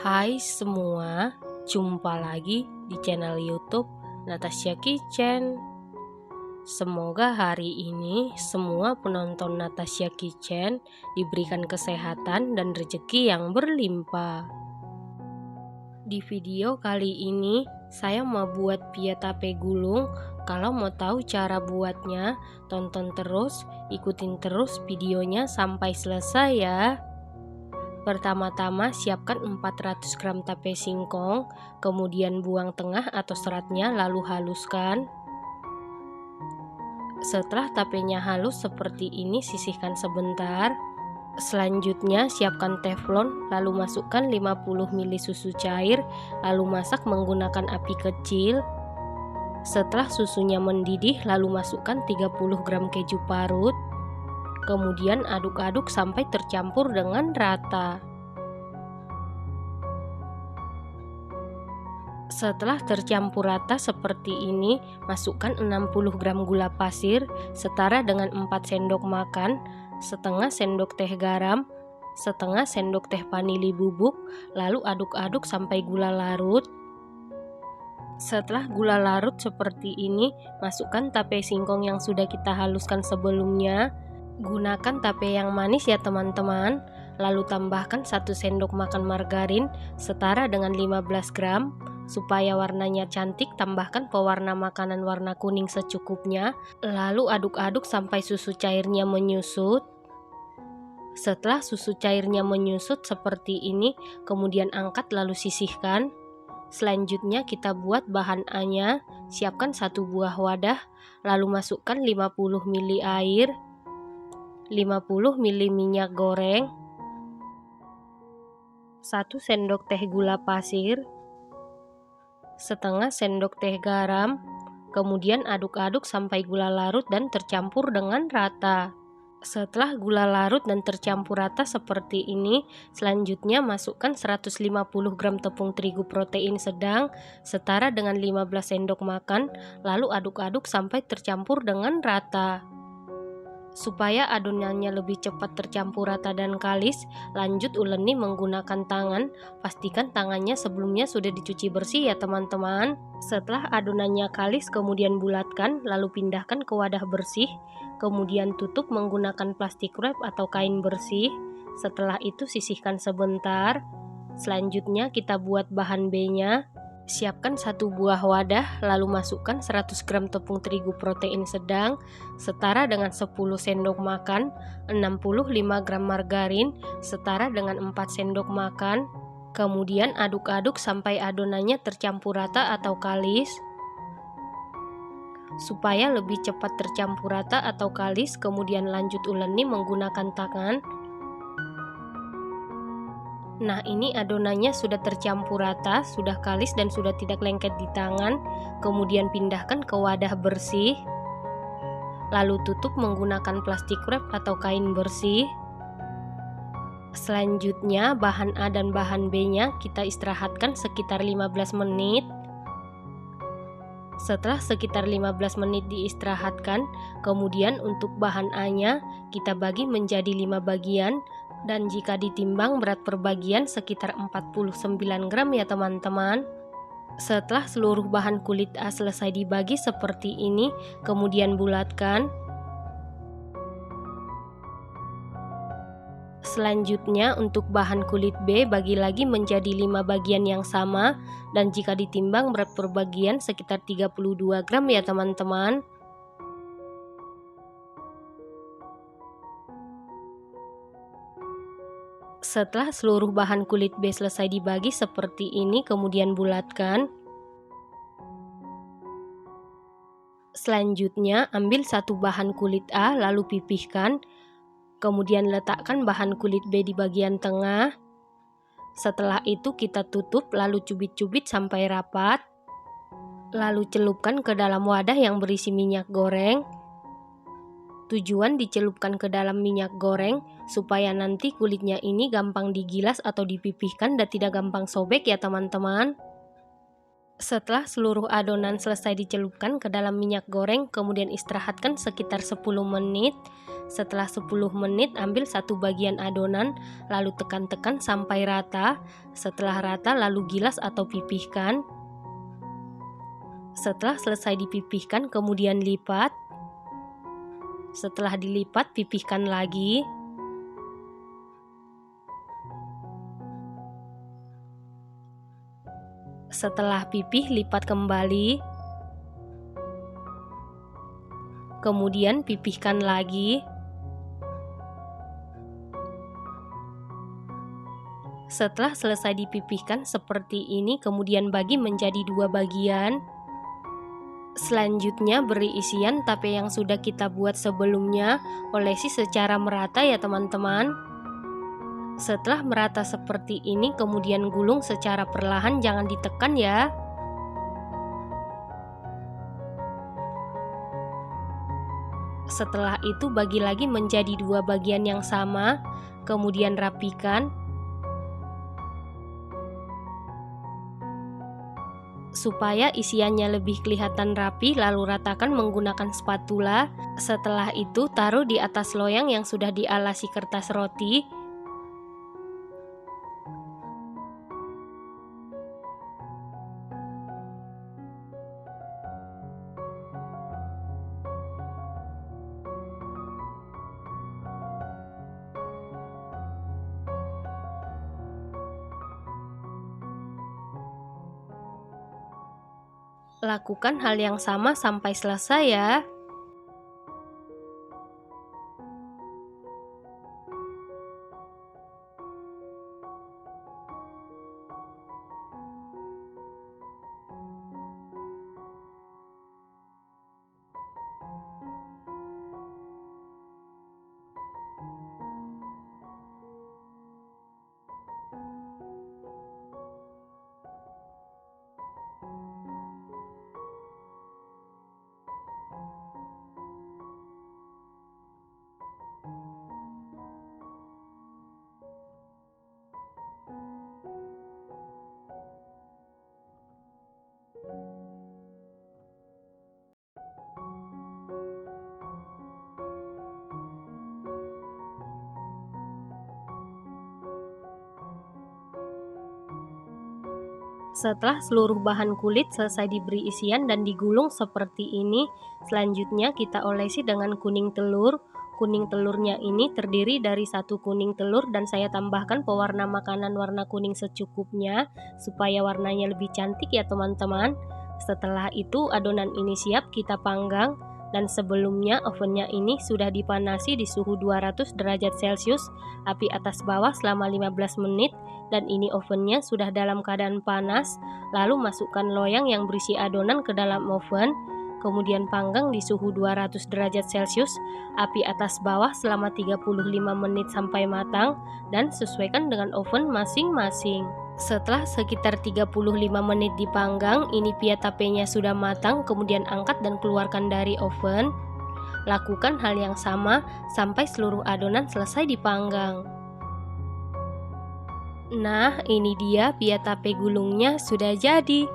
Hai semua, jumpa lagi di channel YouTube Natasha Kitchen. Semoga hari ini semua penonton Natasha Kitchen diberikan kesehatan dan rezeki yang berlimpah. Di video kali ini saya mau buat pie tape gulung. Kalau mau tahu cara buatnya, tonton terus, ikutin terus videonya sampai selesai ya. Pertama-tama siapkan 400 gram tape singkong, kemudian buang tengah atau seratnya lalu haluskan. Setelah tapenya halus seperti ini, sisihkan sebentar. Selanjutnya siapkan teflon, lalu masukkan 50 ml susu cair, lalu masak menggunakan api kecil. Setelah susunya mendidih, lalu masukkan 30 gram keju parut. Kemudian aduk-aduk sampai tercampur dengan rata. Setelah tercampur rata seperti ini, masukkan 60 gram gula pasir setara dengan 4 sendok makan, setengah sendok teh garam, setengah sendok teh vanili bubuk, lalu aduk-aduk sampai gula larut. Setelah gula larut seperti ini, masukkan tape singkong yang sudah kita haluskan sebelumnya. Gunakan tape yang manis ya teman-teman. Lalu tambahkan 1 sendok makan margarin setara dengan 15 gram. Supaya warnanya cantik, tambahkan pewarna makanan warna kuning secukupnya. Lalu aduk-aduk sampai susu cairnya menyusut. Setelah susu cairnya menyusut seperti ini, kemudian angkat lalu sisihkan. Selanjutnya kita buat bahan A-nya. Siapkan 1 buah wadah, lalu masukkan 50 ml air, 50 ml minyak goreng, 1 sendok teh gula pasir, setengah sendok teh garam, kemudian aduk-aduk sampai gula larut dan tercampur dengan rata. Setelah gula larut dan tercampur rata seperti ini, selanjutnya masukkan 150 gram tepung terigu protein sedang setara dengan 15 sendok makan, lalu aduk-aduk sampai tercampur dengan rata. Supaya adonannya lebih cepat tercampur rata dan kalis, lanjut uleni menggunakan tangan. Pastikan tangannya sebelumnya sudah dicuci bersih ya teman-teman. Setelah adonannya kalis, kemudian bulatkan, lalu pindahkan ke wadah bersih. Kemudian tutup menggunakan plastik wrap atau kain bersih. Setelah itu sisihkan sebentar. Selanjutnya kita buat bahan B-nya. Siapkan 1 buah wadah, lalu masukkan 100 gram tepung terigu protein sedang setara dengan 10 sendok makan, 65 gram margarin setara dengan 4 sendok makan. Kemudian aduk-aduk sampai adonannya tercampur rata atau kalis. Supaya lebih cepat tercampur rata atau kalis, kemudian lanjut uleni menggunakan tangan. Nah, ini adonannya sudah tercampur rata, sudah kalis dan sudah tidak lengket di tangan. Kemudian pindahkan ke wadah bersih. Lalu tutup menggunakan plastik wrap atau kain bersih. Selanjutnya bahan A dan bahan B-nya kita istirahatkan sekitar 15 menit. Setelah sekitar 15 menit diistirahatkan, kemudian untuk bahan A-nya kita bagi menjadi 5 bagian. Dan jika ditimbang berat per bagian sekitar 49 gram ya teman-teman. Setelah seluruh bahan kulit A selesai dibagi seperti ini, kemudian bulatkan. Selanjutnya untuk bahan kulit B bagi lagi menjadi 5 bagian yang sama. Dan jika ditimbang berat per bagian sekitar 32 gram ya teman-teman. Setelah seluruh bahan kulit B selesai dibagi seperti ini, kemudian bulatkan. Selanjutnya ambil 1 bahan kulit A lalu pipihkan. Kemudian letakkan bahan kulit B di bagian tengah. Setelah itu kita tutup lalu cubit-cubit sampai rapat. Lalu celupkan ke dalam wadah yang berisi minyak goreng. Tujuan dicelupkan ke dalam minyak goreng supaya nanti kulitnya ini gampang digilas atau dipipihkan dan tidak gampang sobek ya teman-teman. Setelah seluruh adonan selesai dicelupkan ke dalam minyak goreng, kemudian istirahatkan sekitar 10 menit. Setelah 10 menit, ambil satu bagian adonan, lalu tekan-tekan sampai rata. Setelah rata, lalu gilas atau pipihkan. Setelah selesai dipipihkan, kemudian lipat. Setelah dilipat, pipihkan lagi. Setelah pipih, lipat kembali. Kemudian pipihkan lagi. Setelah selesai dipipihkan seperti ini, kemudian bagi menjadi 2 bagian. Selanjutnya beri isian tape yang sudah kita buat sebelumnya, olesi secara merata ya teman-teman. Setelah merata seperti ini, kemudian gulung secara perlahan, jangan ditekan ya. Setelah itu bagi lagi menjadi 2 bagian yang sama, kemudian rapikan. Supaya isiannya lebih kelihatan rapi, lalu ratakan menggunakan spatula. Setelah itu taruh di atas loyang yang sudah dialasi kertas roti. Lakukan hal yang sama sampai selesai ya. Setelah seluruh bahan kulit selesai diberi isian dan digulung seperti ini, selanjutnya kita olesi dengan kuning telur. Kuning telurnya ini terdiri dari 1 kuning telur dan saya tambahkan pewarna makanan warna kuning secukupnya supaya warnanya lebih cantik ya teman-teman. Setelah itu adonan ini siap kita panggang, dan sebelumnya ovennya ini sudah dipanasi di suhu 200 derajat Celcius, api atas bawah selama 15 menit, dan ini ovennya sudah dalam keadaan panas. Lalu masukkan loyang yang berisi adonan ke dalam oven, kemudian panggang di suhu 200 derajat Celcius, api atas bawah selama 35 menit sampai matang, dan sesuaikan dengan oven masing-masing. Setelah sekitar 35 menit dipanggang, ini pia tapenya sudah matang, kemudian angkat dan keluarkan dari oven. Lakukan hal yang sama sampai seluruh adonan selesai dipanggang. Nah, ini dia pia tape gulungnya sudah jadi.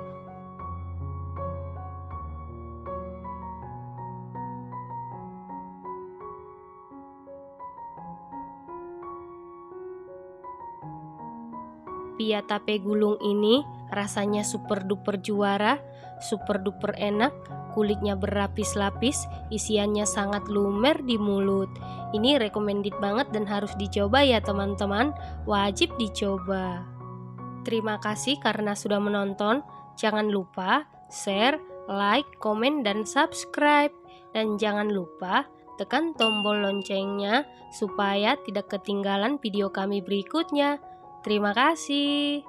Pia tape gulung ini rasanya super duper juara, super duper enak, kulitnya berlapis-lapis, isiannya sangat lumer di mulut. Ini recommended banget dan harus dicoba ya teman-teman, wajib dicoba. Terima kasih karena sudah menonton, jangan lupa share, like, komen, dan subscribe. Dan jangan lupa tekan tombol loncengnya supaya tidak ketinggalan video kami berikutnya. Terima kasih.